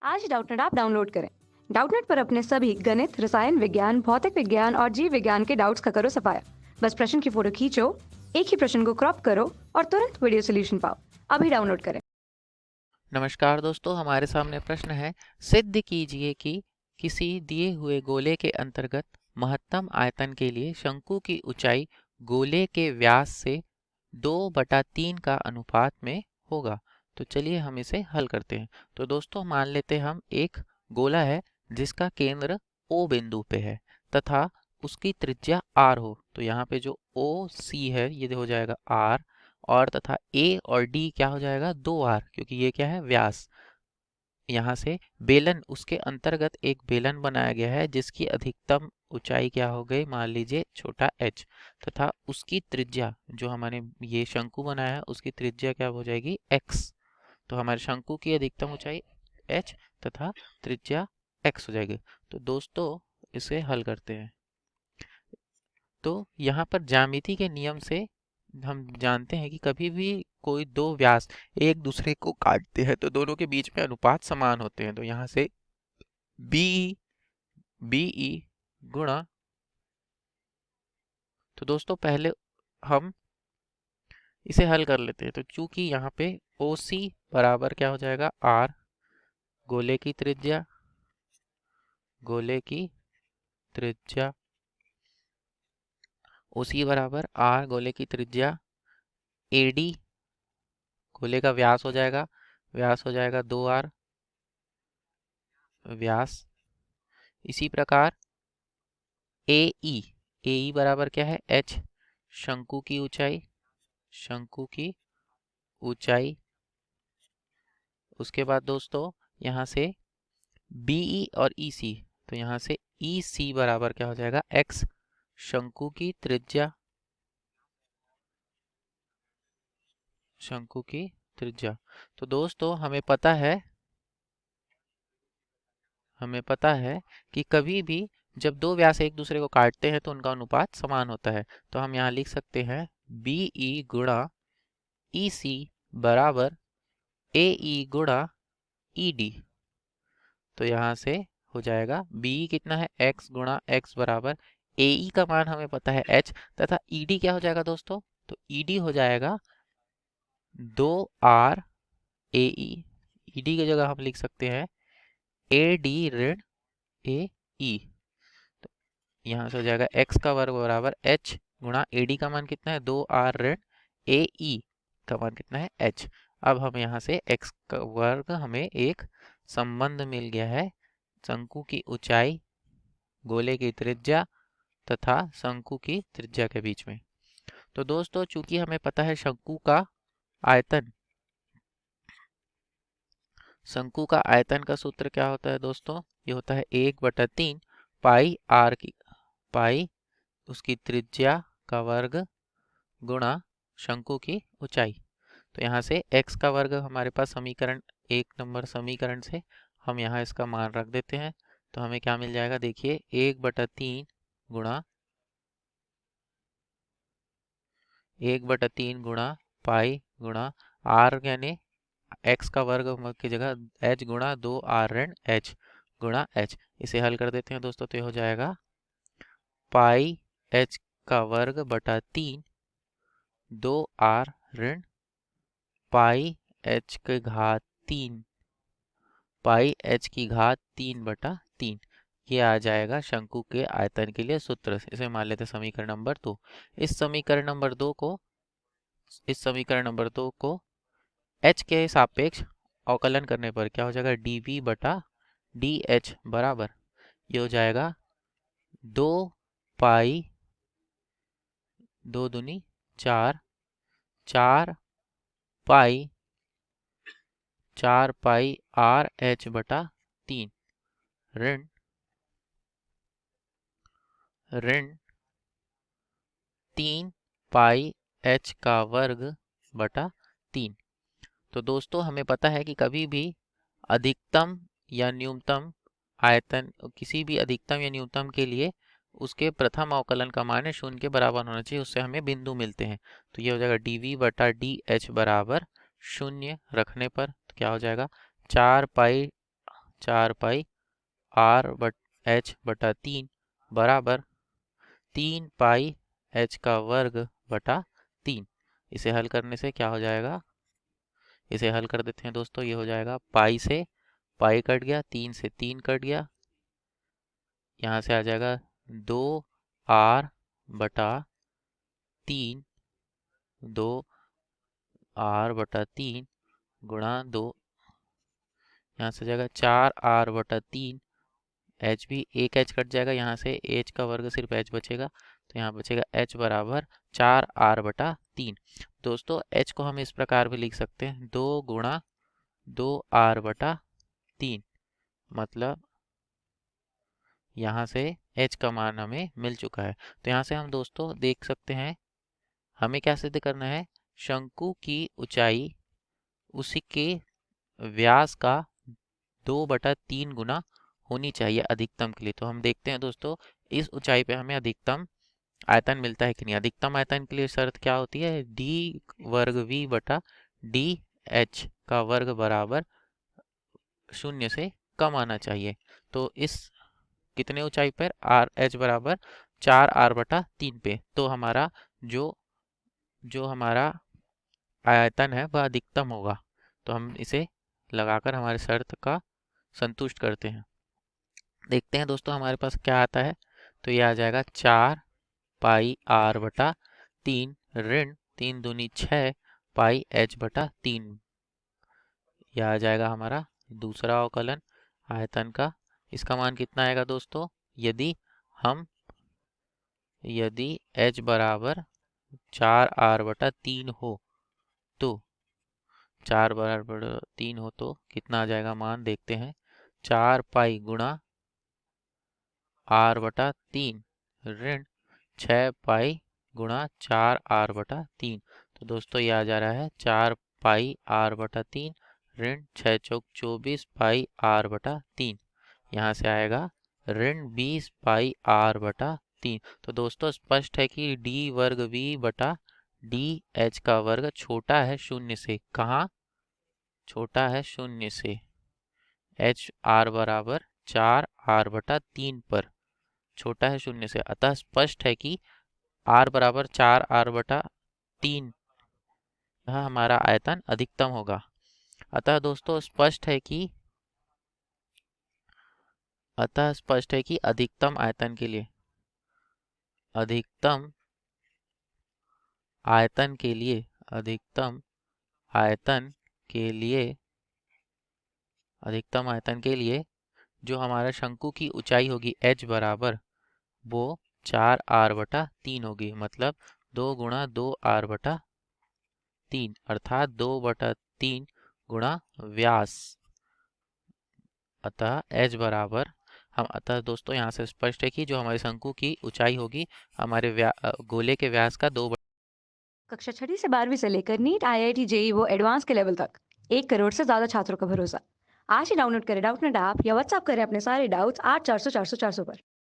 आज Doubtnut app download करें। Doubtnut पर अपने सभी गणित, रसायन विज्ञान, भौतिक विज्ञान और जीव विज्ञान के डाउट्स का करो सफाया। बस प्रश्न की फोटो खींचो, एक ही प्रश्न को क्रॉप करो और तुरंत वीडियो सोल्यूशन पाओ। अभी डाउनलोड करें। नमस्कार दोस्तों, हमारे सामने प्रश्न है। सिद्ध कीजिए कि किसी दिए हुए गोले के अंतर्गत महत्तम आयतन के लिए शंकु की ऊंचाई गोले के व्यास से 2/3 का अनुपात में होगा। तो चलिए हम इसे हल करते हैं। तो दोस्तों मान लेते हैं हम एक गोला है जिसका केंद्र O बिंदु पे है तथा उसकी त्रिज्या R हो। तो यहाँ पे जो OC है ये हो जाएगा R, और तथा A और D क्या हो जाएगा 2R, क्योंकि ये क्या है व्यास। यहाँ से बेलन, उसके अंतर्गत एक बेलन बनाया गया है जिसकी अधिकतम ऊंचाई क्या हो गई, मान लीजिए छोटा h, तथा उसकी त्रिज्या जो हमारे ये शंकु बनाया है उसकी त्रिज्या क्या हो जाएगी x। तो हमारे शंकु की अधिकतम ऊंचाई h तथा त्रिज्या x हो जाएगी। तो दोस्तों इसे हल करते हैं। तो यहाँ पर ज्यामिति के नियम से हम जानते हैं कि कभी भी कोई दो व्यास एक दूसरे को काटते हैं तो दोनों के बीच में अनुपात समान होते हैं। तो यहाँ से बीई गुणा, तो दोस्तों पहले हम इसे हल कर लेते हैं। तो चूंकि यहाँ पे OC बराबर क्या हो जाएगा R, गोले की त्रिज्या, गोले की त्रिज्या OC बराबर R, गोले की त्रिज्या, AD गोले का व्यास हो जाएगा, व्यास हो जाएगा 2R व्यास। इसी प्रकार AE बराबर क्या है H, शंकु की ऊंचाई, शंकु की ऊंचाई। उसके बाद दोस्तों यहाँ से BE और EC, तो यहाँ से EC बराबर क्या हो जाएगा X, शंकु की त्रिज्या, शंकु की त्रिज्या। तो दोस्तों हमें पता है कि कभी भी जब दो व्यास एक दूसरे को काटते हैं तो उनका अनुपात समान होता है। तो हम यहाँ लिख सकते हैं BE गुणा EC बराबर AE गुणा ED। तो यहाँ से हो जाएगा BE कितना है x गुणा x बराबर AE का मान हमें पता है h, तथा ED क्या हो जाएगा दोस्तों, तो ED हो जाएगा 2R AE। ED की जगह हम लिख सकते हैं AD ऋण AE। तो यहाँ से हो जाएगा x का वर्ग बराबर h गुणा AD का मान कितना है 2R ऋण AE का मान कितना है h। अब हम यहाँ से x का वर्ग, हमें एक संबंध मिल गया है शंकु की ऊंचाई, गोले की त्रिज्या तथा शंकु की त्रिज्या के बीच में। तो दोस्तों चूंकि हमें पता है शंकु का आयतन, शंकु का आयतन का सूत्र क्या होता है दोस्तों, ये होता है 1/3 पाई r की, पाई उसकी त्रिज्या का वर्ग गुणा शंकु की ऊंचाई। तो यहाँ से x का वर्ग हमारे पास समीकरण 1 नंबर समीकरण से हम यहाँ इसका मान रख देते हैं। तो हमें क्या मिल जाएगा, देखिए 1/3 गुणा 1/3 गुणा पाई गुणा r, यानी x का वर्ग की जगह h गुणा 2r ऋण h गुणा h। इसे हल कर देते हैं दोस्तों। तो ये हो जाएगा पाई h का वर्ग बटा 3 2r ऋण पाई h की घात 3, पाई h की घात 3/3। ये आ जाएगा शंकु के आयतन के लिए सूत्र। इसे मान लेते हैं समीकरण नंबर 2। इस समीकरण नंबर 2 को इस समीकरण नंबर 2 को h के सापेक्ष अवकलन करने पर क्या हो जाएगा, dv बटा dh बराबर, ये हो जाएगा 2 पाई 2 दूनी 4, 4 पाई r h बटा 3 ऋण ऋण 3 पाई h का वर्ग बटा 3। तो दोस्तों हमें पता है कि कभी भी अधिकतम या न्यूनतम आयतन, किसी भी अधिकतम या न्यूनतम के लिए उसके प्रथम अवकलन का मान 0 के बराबर होना चाहिए, उससे हमें बिंदु मिलते हैं। तो ये हो जाएगा dv बटा dh बराबर 0 रखने पर तो क्या हो जाएगा 4 पाई 4 पाई आर बट एच बटा 3 बराबर 3 पाई एच का वर्ग बटा 3। इसे हल करने से क्या हो जाएगा, इसे हल कर देते हैं दोस्तों। ये हो जाएगा पाई से पाई कट गया, 3 से 3 कट गया, यहाँ से आ जाएगा 2 आर बटा 3, 2 आर बटा 3 गुणा 2, यहाँ से जाएगा 4 आर बटा 3, एच भी एक एच कट जाएगा, यहाँ से एच का वर्ग सिर्फ एच बचेगा, तो यहाँ बचेगा एच बराबर 4 आर बटा 3। दोस्तों एच को हम इस प्रकार भी लिख सकते हैं 2 गुणा 2 आर बटा 3, मतलब यहाँ से h का मान हमें मिल चुका है। तो यहाँ से हम दोस्तों देख सकते हैं हमें क्या सिद्ध करना है, शंकु की ऊंचाई उसी के व्यास का 2/3 गुना होनी चाहिए अधिकतम के लिए। तो हम देखते हैं दोस्तों इस ऊंचाई पे हमें अधिकतम आयतन मिलता है कि नहीं। अधिकतम आयतन के लिए शर्त क्या होती है, डी वर्ग वी बटा डी एच का वर्ग बराबर 0 से कम आना चाहिए। तो इस कितने ऊंचाई पर, आर एच बराबर 4 आर बटा 3 पे, तो हमारा जो जो हमारा आयतन है वह अधिकतम होगा। तो हम इसे लगाकर हमारे शर्त का संतुष्ट करते हैं। देखते हैं दोस्तों हमारे पास क्या आता है। तो ये आ जाएगा 4 पाई आर बटा 3 ऋण 3 दूनी 6 पाई एच बटा 3। यह आ जाएगा हमारा दूसरा अवकलन आयतन का। इसका मान कितना आएगा दोस्तों, यदि h बराबर 4 r/3 हो तो 4 बराबर 3 हो तो कितना आ जाएगा मान, देखते हैं। 4 पाई गुणा r/3 ऋण 6 पाई गुणा 4 r/3। तो दोस्तों ये आ जा रहा है 4 पाई r/3 ऋण 6 चौक 24 पाई r/3। यहाँ से आएगा ऋण 20 पाई r/3। तो दोस्तों स्पष्ट है कि d वर्ग v बटा डी एच का वर्ग छोटा है 0 से। कहाँ छोटा है, 0 से। h r बराबर 4 r/3 पर छोटा है 0 से, अतः स्पष्ट है कि r बराबर 4 r/3 यह हमारा आयतन अधिकतम होगा। अतः दोस्तों स्पष्ट है कि अधिकतम आयतन के लिए अधिकतम आयतन के लिए जो हमारा शंकु की ऊंचाई होगी h बराबर वो 4 r/3 होगी, मतलब 2 गुणा 2 r/3 अर्थात 2/3 गुणा व्यास। अतः दोस्तों यहाँ से स्पष्ट है कि जो हमारे शंकु की ऊंचाई होगी हमारे गोले के व्यास का 2। कक्षा 6वीं से 12वीं से लेकर नीट, IIT, JEE वो एडवांस के लेवल तक 1 करोड़ से ज्यादा छात्रों का भरोसा। आज ही डाउनलोड करें डाउटनेट ऐप या व्हाट्सएप करें अपने सारे डाउट्स 8400 400 400 पर।